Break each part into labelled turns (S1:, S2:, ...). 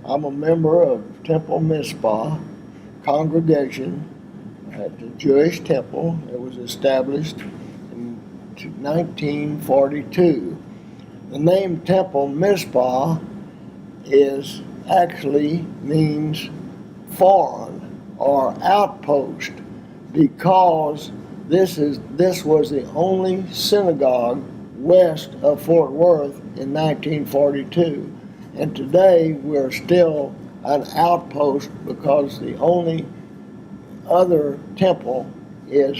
S1: I'm a member of Temple Mizpah congregation at the Jewish temple. It was established in 1942. The name Temple Mizpah is actually means foreign or outpost, because this was the only synagogue west of Fort Worth in 1942, and today we're still an outpost because the only other temple is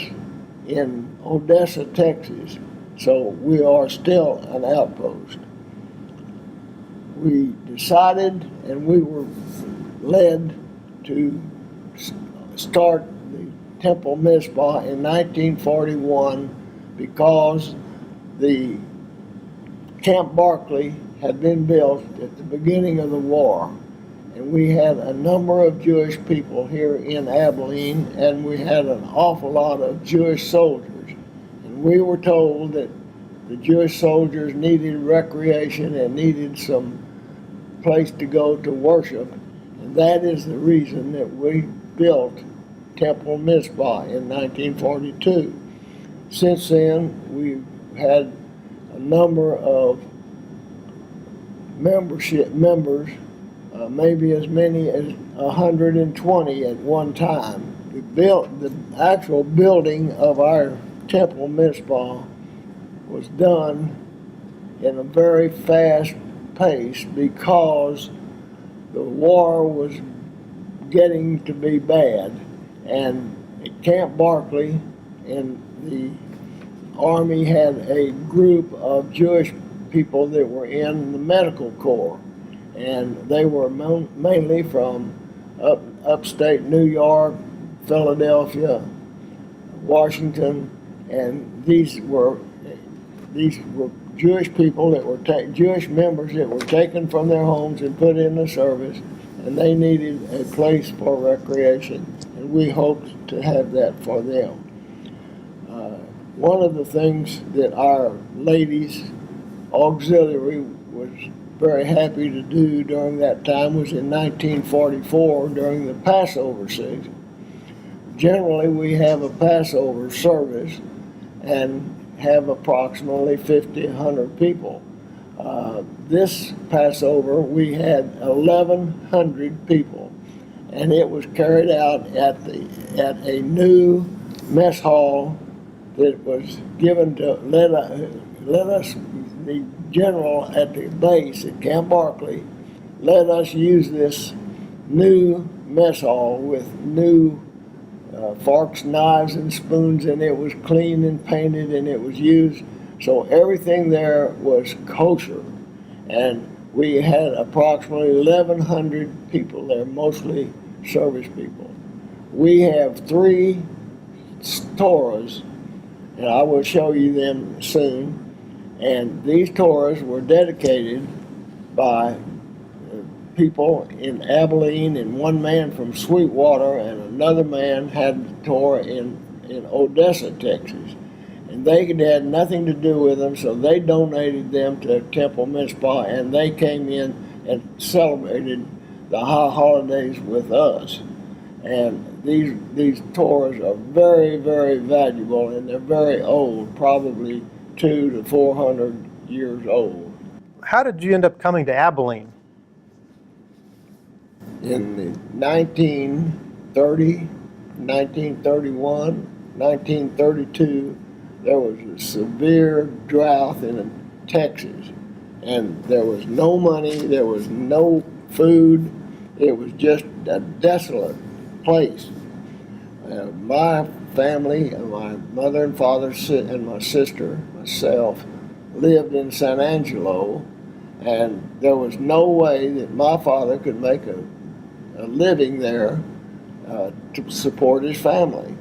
S1: in Odessa, Texas. So we are still an outpost. We decided and we were led to start the Temple Mizpah in 1941 because the Camp Barclay had been built at the beginning of the war. And we had a number of Jewish people here in Abilene, and we had an awful lot of Jewish soldiers. And we were told that the Jewish soldiers needed recreation and needed some place to go to worship. And that is the reason that we built Temple Mizpah in 1942. Since then, we've had a number of members, maybe as many as 120 at one time. The actual building of our Temple Mizpah was done in a very fast pace because the war was getting to be bad, and at Camp Barclay and the Army had a group of Jewish people that were in the medical corps, and they were mainly from upstate New York, Philadelphia, Washington, and these were Jewish people that were Jewish members that were taken from their homes and put in the service, and they needed a place for recreation, and we hoped to have that for them. One of the things that our ladies auxiliary was very happy to do during that time was in 1944 during the Passover season. Generally, we have a Passover service and have approximately 1,500 people. This Passover, we had 1,100 people, and it was carried out at a new mess hall that was given to let us, the general at the base at Camp Barclay, let us use this new mess hall with new forks, knives, and spoons, and it was clean and painted, and it was used. So everything there was kosher, and we had approximately 1,100 people there, mostly service people. We have 3 Torahs, and I will show you them soon. And these Torahs were dedicated by people in Abilene, and one man from Sweetwater, and another man had the Torah in Odessa, Texas. And they had nothing to do with them, so they donated them to Temple Mizpah, and they came in and celebrated the high holidays with us. And these Torahs are very, very valuable, and they're very old, probably 200 to 400 years old.
S2: How did you end up coming to Abilene?
S1: In the 1930, 1931, 1932, there was a severe drought in Texas, and there was no money, there was no food. It was just a desolate place. My family, and my mother and father and my sister, myself, lived in San Angelo, and there was no way that my father could make a living there to support his family.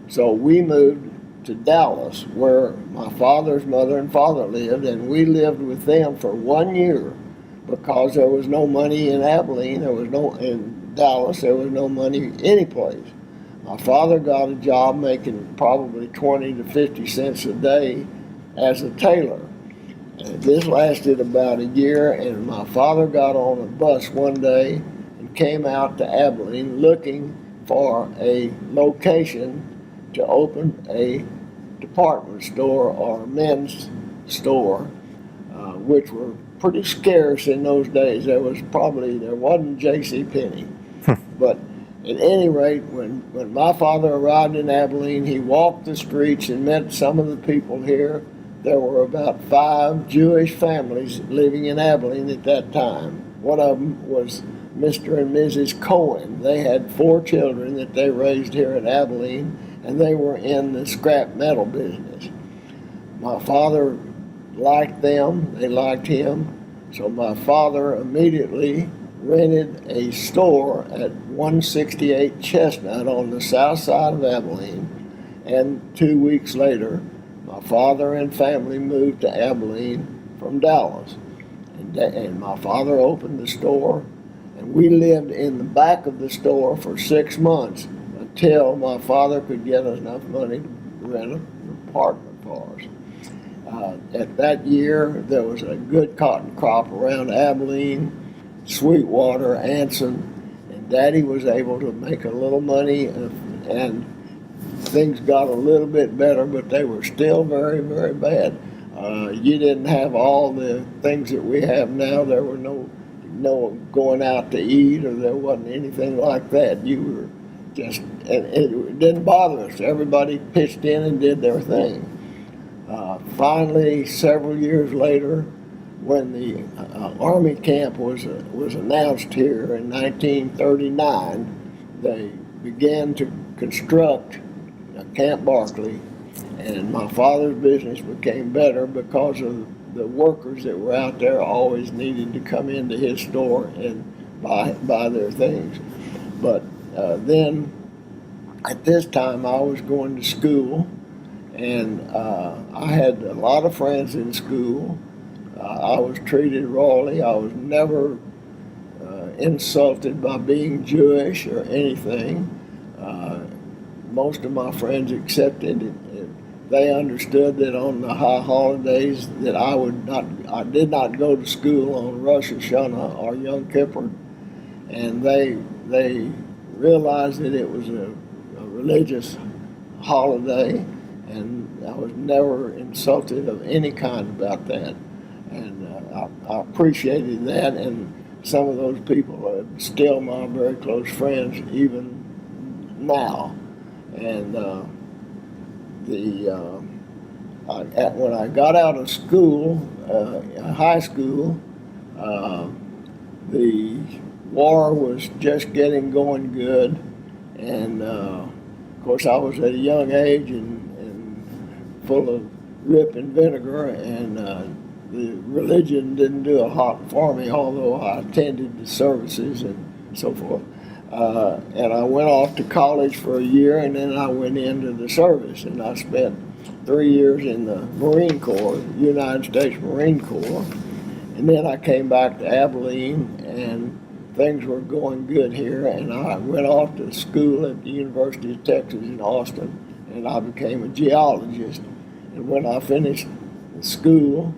S1: So we moved to Dallas, where my father's mother and father lived, and we lived with them for 1 year because there was no money in Abilene, in Dallas, there was no money anyplace. My father got a job making probably 20 to 50 cents a day as a tailor. And this lasted about a year, and my father got on a bus one day and came out to Abilene looking for a location to open a department store or men's store, which were pretty scarce in those days. There wasn't J.C. Penney. But at any rate, when my father arrived in Abilene, he walked the streets and met some of the people here. There were about 5 Jewish families living in Abilene at that time. One of them was Mr. and Mrs. Cohen. They had 4 children that they raised here in Abilene, and they were in the scrap metal business. My father liked them, they liked him, so my father immediately rented a store at 168 Chestnut on the south side of Abilene, and 2 weeks later, my father and family moved to Abilene from Dallas. And my father opened the store, and we lived in the back of the store for 6 months until my father could get us enough money to rent an apartment for us. At that year, there was a good cotton crop around Abilene, Sweetwater, Anson, and Daddy was able to make a little money, and things got a little bit better, but they were still very, very bad. You didn't have all the things that we have now. There were no going out to eat, or there wasn't anything like that. You were just, and it didn't bother us. Everybody pitched in and did their thing. Finally, several years later, when the Army camp was announced here in 1939, they began to construct Camp Barkley, and my father's business became better because of the workers that were out there always needed to come into his store and buy their things. But then, at this time, I was going to school, and I had a lot of friends in school. I was treated royally. I was never insulted by being Jewish or anything. Most of my friends accepted it. They understood that on the high holidays that I did not go to school on Rosh Hashanah or Yom Kippur, and they realized that it was a religious holiday, and I was never insulted of any kind about that, and I appreciated that, and some of those people are still my very close friends even now. And when I got out of school, high school, the war was just getting going good, and of course I was at a young age and full of rip and vinegar, and the religion didn't do a lot for me, although I attended the services and so forth. And I went off to college for a year, and then I went into the service, and I spent 3 years in the Marine Corps, United States Marine Corps, and then I came back to Abilene, and things were going good here, and I went off to school at the University of Texas in Austin, and I became a geologist. And when I finished school,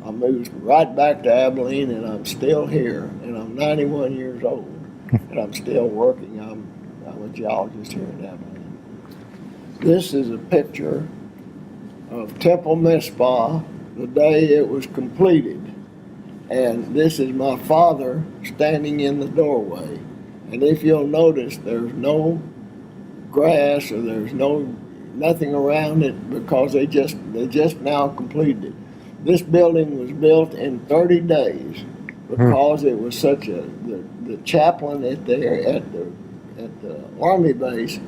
S1: I moved right back to Abilene, and I'm still here, and I'm 91 years old. And I'm still working. I'm a geologist here in Abilene. This is a picture of Temple Mizpah the day it was completed. And this is my father standing in the doorway. And if you'll notice, there's no grass or there's nothing around it because they just now completed it. This building was built in 30 days because it was such the chaplain at the Army base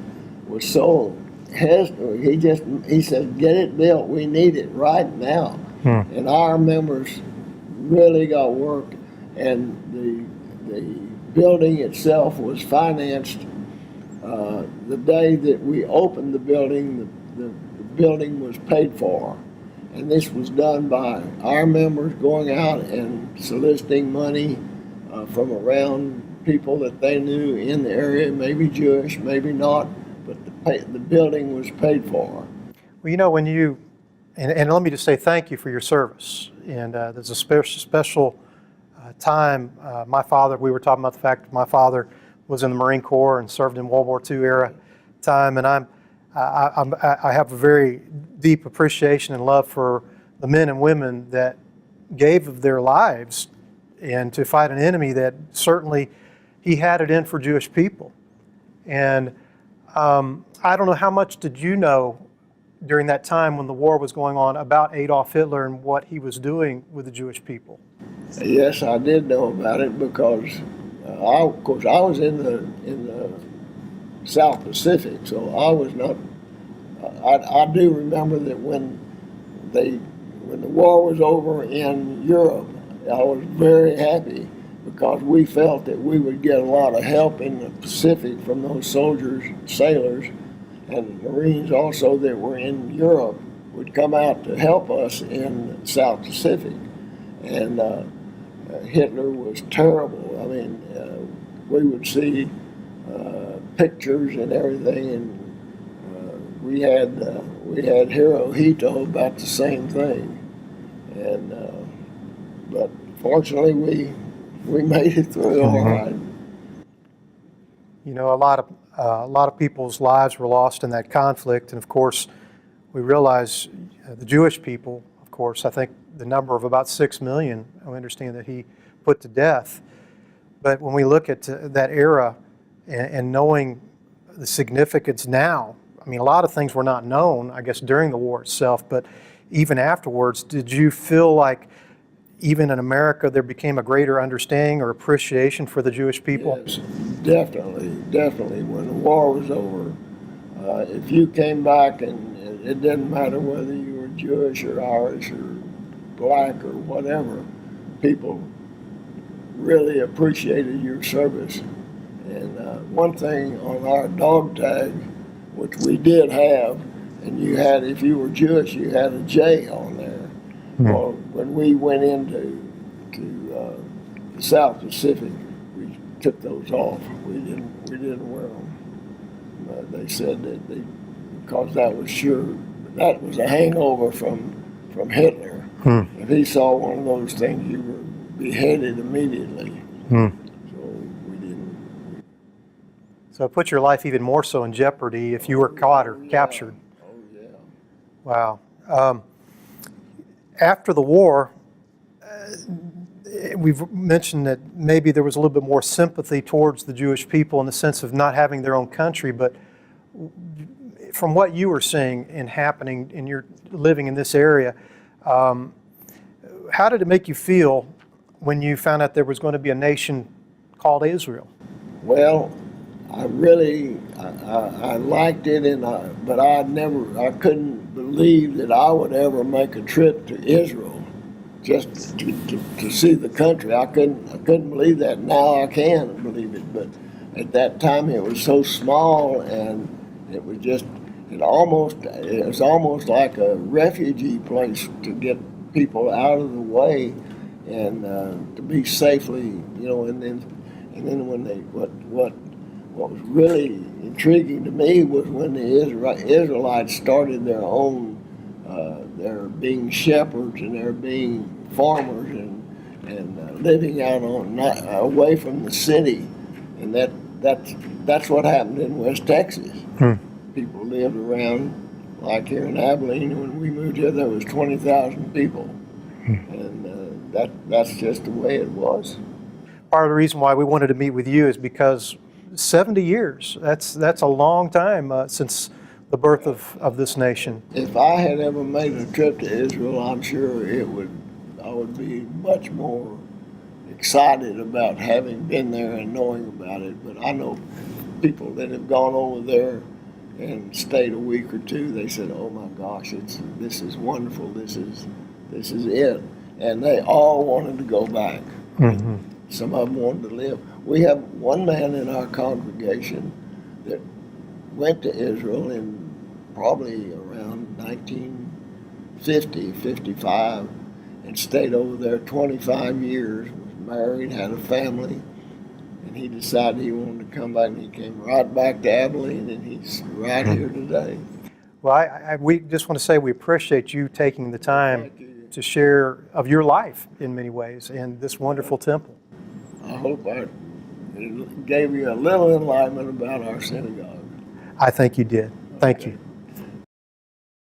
S1: was so hesitant. He said, "Get it built. We need it right now." And our members really got work, and the building itself was financed. The day that we opened the building, the building was paid for. And this was done by our members going out and soliciting money from around people that they knew in the area, maybe Jewish, maybe not, but the building was paid for.
S2: Well, when you And let me just say thank you for your service. And there's a special time. We were talking about the fact that my father was in the Marine Corps and served in World War II era time, and I have a very deep appreciation and love for the men and women that gave of their lives and to fight an enemy that certainly he had it in for Jewish people. And I don't know, how much did you know during that time when the war was going on about Adolf Hitler and what he was doing with the Jewish people?
S1: Yes, I did know about it because, of course, I was in the South Pacific, so I was not. I do remember that when the war was over in Europe, I was very happy because we felt that we would get a lot of help in the Pacific from those soldiers, sailors, and Marines also that were in Europe would come out to help us in the South Pacific. And Hitler was terrible. I mean, we would see pictures and everything, and we had Hirohito about the same thing. And but fortunately, we made it through all right.
S2: You know, a lot of people's lives were lost in that conflict, and of course, we realize the Jewish people. Of course, I think the number of about 6 million, I understand that he put to death. But when we look at that era and knowing the significance now, I mean, a lot of things were not known, I guess, during the war itself, but even afterwards, did you feel like even in America there became a greater understanding or appreciation for the Jewish people?
S1: Yes, definitely. When the war was over, if you came back, and it didn't matter whether you were Jewish or Irish or black or whatever, people really appreciated your service. And one thing on our dog tag, which we did have, and you had, if you were Jewish, you had a J on there. Well, when we went into the South Pacific, we took those off. We didn't wear them. They said that because that was a hangover from Hitler. If he saw one of those things, you were beheaded immediately. So we didn't.
S2: So it put your life even more so in jeopardy if you were caught or captured.
S1: Oh yeah.
S2: Wow. After the war, we've mentioned that maybe there was a little bit more sympathy towards the Jewish people in the sense of not having their own country, but from what you were seeing and happening in your living in this area, how did it make you feel when you found out there was going to be a nation called Israel?
S1: Well, I liked it, but I couldn't believe that I would ever make a trip to Israel just to see the country. I couldn't believe that. Now I can believe it, but at that time it was so small, and it was almost like a refugee place to get people out of the way and to be safely, and then when what was really intriguing to me was when the Israelites started their own, they're being shepherds and they're being farmers and living out away from the city, and that's what happened in West Texas. People lived around, like here in Abilene. When we moved here, there was 20,000 people, and that's just the way it was.
S2: Part of the reason why we wanted to meet with you is because 70 years, that's a long time since the birth of this nation.
S1: If I had ever made a trip to Israel, I'm sure I would be much more excited about having been there and knowing about it. But I know people that have gone over there and stayed a week or two. They said, "Oh my gosh, this is wonderful. This is it," and they all wanted to go back. Some of them wanted to live. We have one man in our congregation that went to Israel in probably around 1950, 55, and stayed over there 25 years, was married, had a family, and he decided he wanted to come back, and he came right back to Abilene, and he's right here today.
S2: Well, we just want to say we appreciate you taking the time
S1: Thank you.
S2: to share of your life in many ways in this wonderful temple.
S1: I hope I gave you a little enlightenment about our synagogue.
S2: I think you did. Thank you.